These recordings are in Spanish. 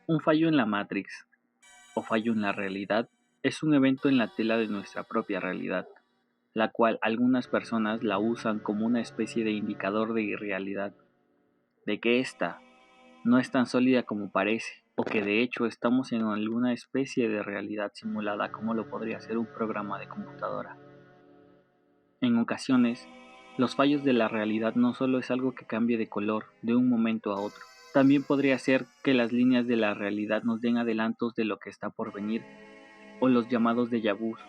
Un fallo en la Matrix o fallo en la realidad es un evento en la tela de nuestra propia realidad, la cual algunas personas la usan como una especie de indicador de irrealidad, de que ésta no es tan sólida como parece, o que de hecho estamos en alguna especie de realidad simulada como lo podría ser un programa de computadora. En ocasiones, los fallos de la realidad no solo es algo que cambie de color de un momento a otro, también podría ser que las líneas de la realidad nos den adelantos de lo que está por venir, o los llamados déjà vus,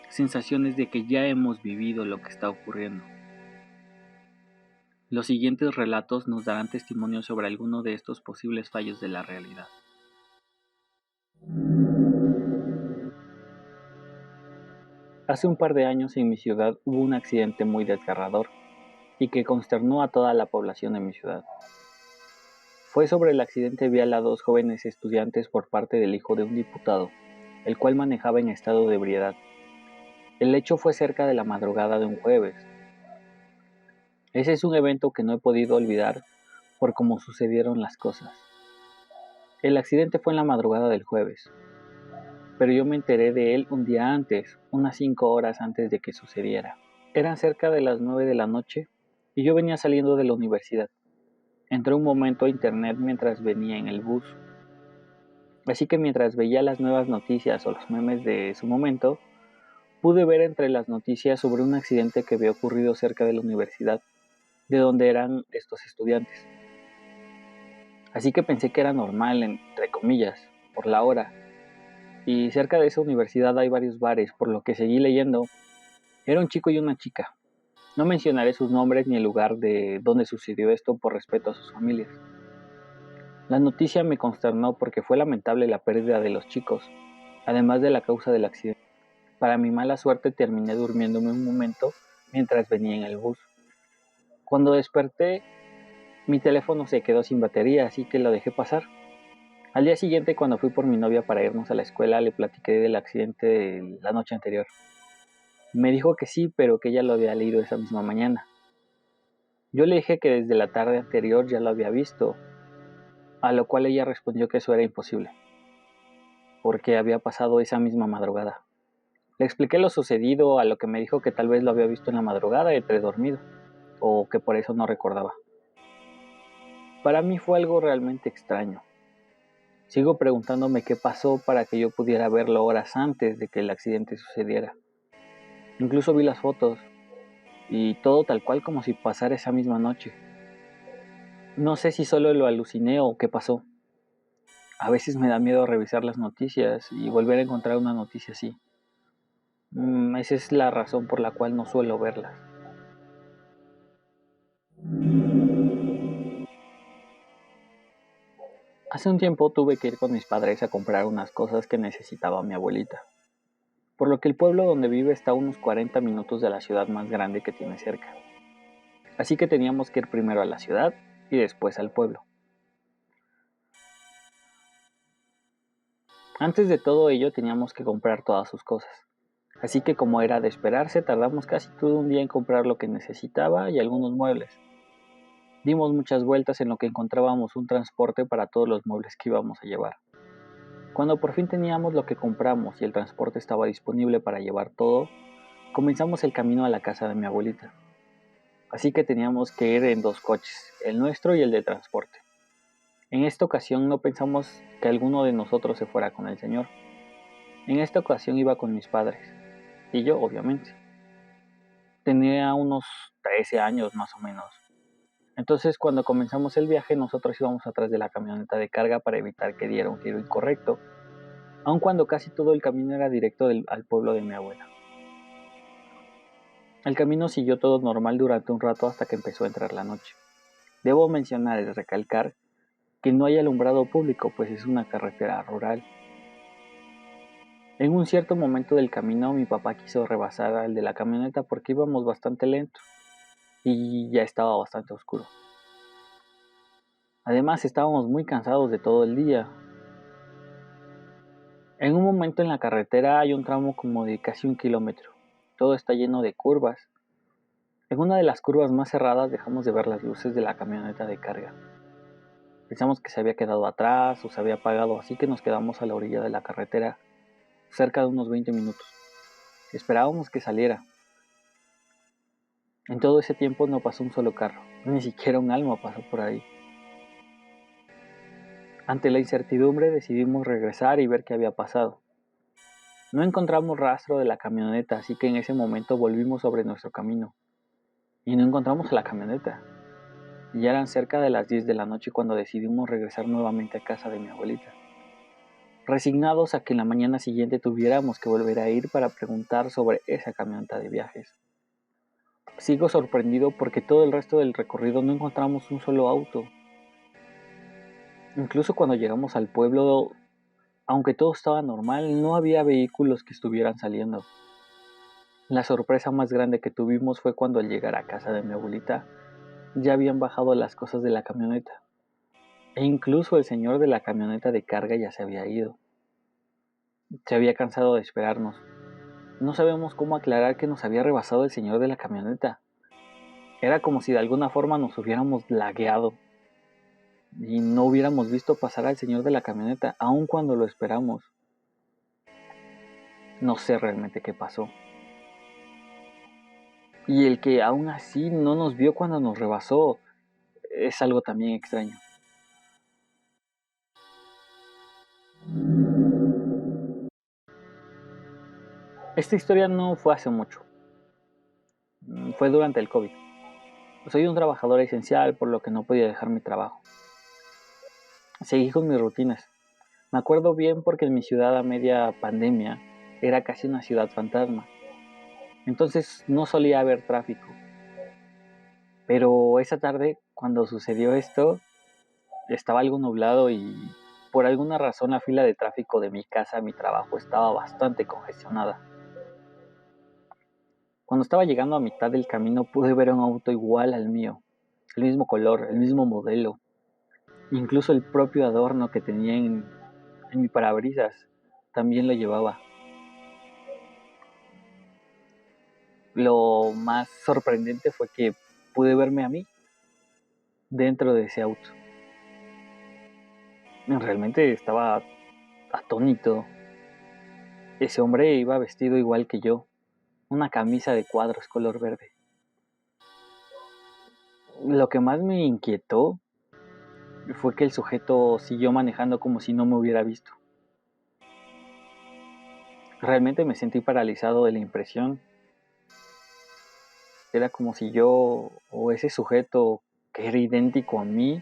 sensaciones de que ya hemos vivido lo que está ocurriendo. Los siguientes relatos nos darán testimonio sobre alguno de estos posibles fallos de la realidad. Hace un par de años en mi ciudad hubo un accidente muy desgarrador y que consternó a toda la población de mi ciudad. Fue sobre el accidente vial a dos jóvenes estudiantes por parte del hijo de un diputado, el cual manejaba en estado de ebriedad. El hecho fue cerca de la madrugada de un jueves. Ese es un evento que no he podido olvidar por cómo sucedieron las cosas. El accidente fue en la madrugada del jueves, pero yo me enteré de él un día antes, unas 5 horas antes de que sucediera. Eran cerca de las 9 de la noche y yo venía saliendo de la universidad. Entré un momento a internet mientras venía en el bus. Así que mientras veía las nuevas noticias o los memes de su momento, pude ver entre las noticias sobre un accidente que había ocurrido cerca de la universidad, de donde eran estos estudiantes. Así que pensé que era normal, entre comillas, por la hora. Y cerca de esa universidad hay varios bares, por lo que seguí leyendo. Era un chico y una chica. No mencionaré sus nombres ni el lugar de donde sucedió esto por respeto a sus familias. La noticia me consternó porque fue lamentable la pérdida de los chicos, además de la causa del accidente. Para mi mala suerte terminé durmiéndome un momento mientras venía en el bus. Cuando desperté, mi teléfono se quedó sin batería, así que lo dejé pasar. Al día siguiente, cuando fui por mi novia para irnos a la escuela, le platiqué del accidente de la noche anterior. Me dijo que sí, pero que ella lo había leído esa misma mañana. Yo le dije que desde la tarde anterior ya lo había visto, a lo cual ella respondió que eso era imposible, porque había pasado esa misma madrugada. Le expliqué lo sucedido, a lo que me dijo que tal vez lo había visto en la madrugada entre dormido, o que por eso no recordaba. Para mí fue algo realmente extraño. Sigo preguntándome qué pasó para que yo pudiera verlo horas antes de que el accidente sucediera. Incluso vi las fotos, y todo tal cual como si pasara esa misma noche. No sé si solo lo aluciné o qué pasó. A veces me da miedo revisar las noticias y volver a encontrar una noticia así. Esa es la razón por la cual no suelo verlas. Hace un tiempo tuve que ir con mis padres a comprar unas cosas que necesitaba mi abuelita, por lo que el pueblo donde vive está a unos 40 minutos de la ciudad más grande que tiene cerca. Así que teníamos que ir primero a la ciudad y después al pueblo. Antes de todo ello teníamos que comprar todas sus cosas. Así que como era de esperarse, tardamos casi todo un día en comprar lo que necesitaba y algunos muebles. Dimos muchas vueltas en lo que encontrábamos un transporte para todos los muebles que íbamos a llevar. Cuando por fin teníamos lo que compramos y el transporte estaba disponible para llevar todo, comenzamos el camino a la casa de mi abuelita. Así que teníamos que ir en dos coches, el nuestro y el de transporte. En esta ocasión no pensamos que alguno de nosotros se fuera con el señor. En esta ocasión iba con mis padres, y yo obviamente. Tenía unos 13 años más o menos. Entonces cuando comenzamos el viaje nosotros íbamos atrás de la camioneta de carga para evitar que diera un giro incorrecto, aun cuando casi todo el camino era directo al pueblo de mi abuela. El camino siguió todo normal durante un rato hasta que empezó a entrar la noche. Debo mencionar y recalcar que no hay alumbrado público, pues es una carretera rural. En un cierto momento del camino mi papá quiso rebasar al de la camioneta porque íbamos bastante lento y ya estaba bastante oscuro. Además estábamos muy cansados de todo el día. En un momento en la carretera hay un tramo como de casi 1 kilómetro. Todo está lleno de curvas. En una de las curvas más cerradas dejamos de ver las luces de la camioneta de carga. Pensamos que se había quedado atrás o se había apagado, así que nos quedamos a la orilla de la carretera cerca de unos 20 minutos. Esperábamos que saliera. En todo ese tiempo no pasó un solo carro, ni siquiera un alma pasó por ahí. Ante la incertidumbre decidimos regresar y ver qué había pasado. No encontramos rastro de la camioneta, así que en ese momento volvimos sobre nuestro camino. Y no encontramos la camioneta. Y ya eran cerca de las 10 de la noche cuando decidimos regresar nuevamente a casa de mi abuelita, resignados a que en la mañana siguiente tuviéramos que volver a ir para preguntar sobre esa camioneta de viajes. Sigo sorprendido porque todo el resto del recorrido no encontramos un solo auto. Incluso cuando llegamos al pueblo, aunque todo estaba normal, no había vehículos que estuvieran saliendo. La sorpresa más grande que tuvimos fue cuando al llegar a casa de mi abuelita ya habían bajado las cosas de la camioneta. E incluso el señor de la camioneta de carga ya se había ido. Se había cansado de esperarnos. No sabemos cómo aclarar que nos había rebasado el señor de la camioneta. Era como si de alguna forma nos hubiéramos lagueado y no hubiéramos visto pasar al señor de la camioneta, aun cuando lo esperamos. No sé realmente qué pasó. Y el que aún así no nos vio cuando nos rebasó es algo también extraño. Esta historia no fue hace mucho. Fue durante el COVID. Soy un trabajador esencial, por lo que no podía dejar mi trabajo. Seguí con mis rutinas. Me acuerdo bien porque en mi ciudad a media pandemia era casi una ciudad fantasma. Entonces no solía haber tráfico. Pero esa tarde, cuando sucedió esto, estaba algo nublado y por alguna razón la fila de tráfico de mi casa a mi trabajo estaba bastante congestionada. Cuando estaba llegando a mitad del camino pude ver un auto igual al mío, el mismo color, el mismo modelo, incluso el propio adorno que tenía en mi parabrisas también lo llevaba. Lo más sorprendente fue que pude verme a mí dentro de ese auto. Realmente estaba atónito. Ese hombre iba vestido igual que yo, una camisa de cuadros color verde. Lo que más me inquietó fue que el sujeto siguió manejando como si no me hubiera visto. Realmente me sentí paralizado de la impresión. Era como si yo o ese sujeto que era idéntico a mí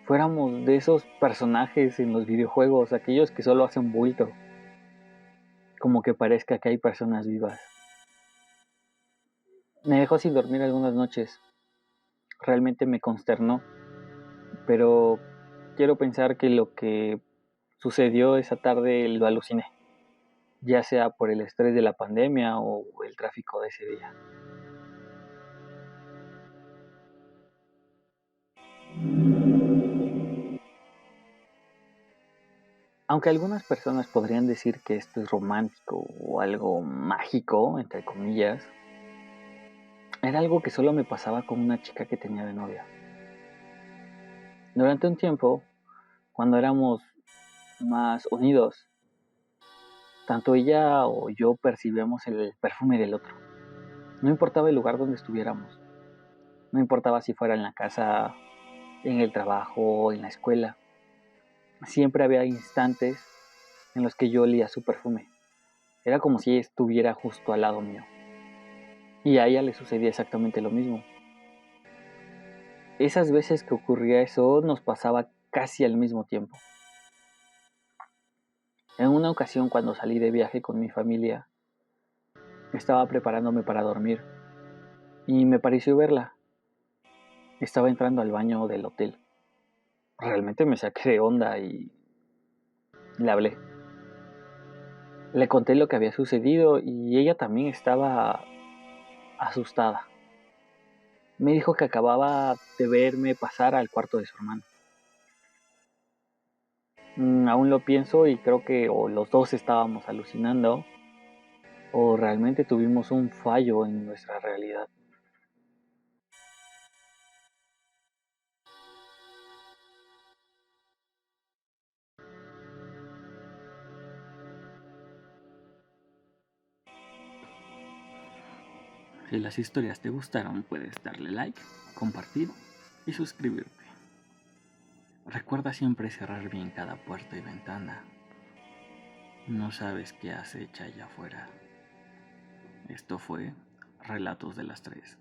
fuéramos de esos personajes en los videojuegos, aquellos que solo hacen bulto, como que parezca que hay personas vivas. Me dejó sin dormir algunas noches. Realmente me consternó, pero quiero pensar que lo que sucedió esa tarde lo aluciné, ya sea por el estrés de la pandemia o el tráfico de ese día. Aunque algunas personas podrían decir que esto es romántico o algo mágico, entre comillas, era algo que solo me pasaba con una chica que tenía de novia. Durante un tiempo, cuando éramos más unidos, tanto ella o yo percibíamos el perfume del otro. No importaba el lugar donde estuviéramos, no importaba si fuera en la casa, en el trabajo, en la escuela. Siempre había instantes en los que yo olía su perfume. Era como si ella estuviera justo al lado mío. Y a ella le sucedía exactamente lo mismo. Esas veces que ocurría eso nos pasaba casi al mismo tiempo. En una ocasión cuando salí de viaje con mi familia, estaba preparándome para dormir y me pareció verla. Estaba entrando al baño del hotel. Realmente me saqué de onda y le hablé. Le conté lo que había sucedido y ella también estaba asustada. Me dijo que acababa de verme pasar al cuarto de su hermano. Aún lo pienso y creo que o los dos estábamos alucinando o realmente tuvimos un fallo en nuestra realidad. Si las historias te gustaron, puedes darle like, compartir y suscribirte. Recuerda siempre cerrar bien cada puerta y ventana. No sabes qué acecha allá afuera. Esto fue Relatos de las Tres.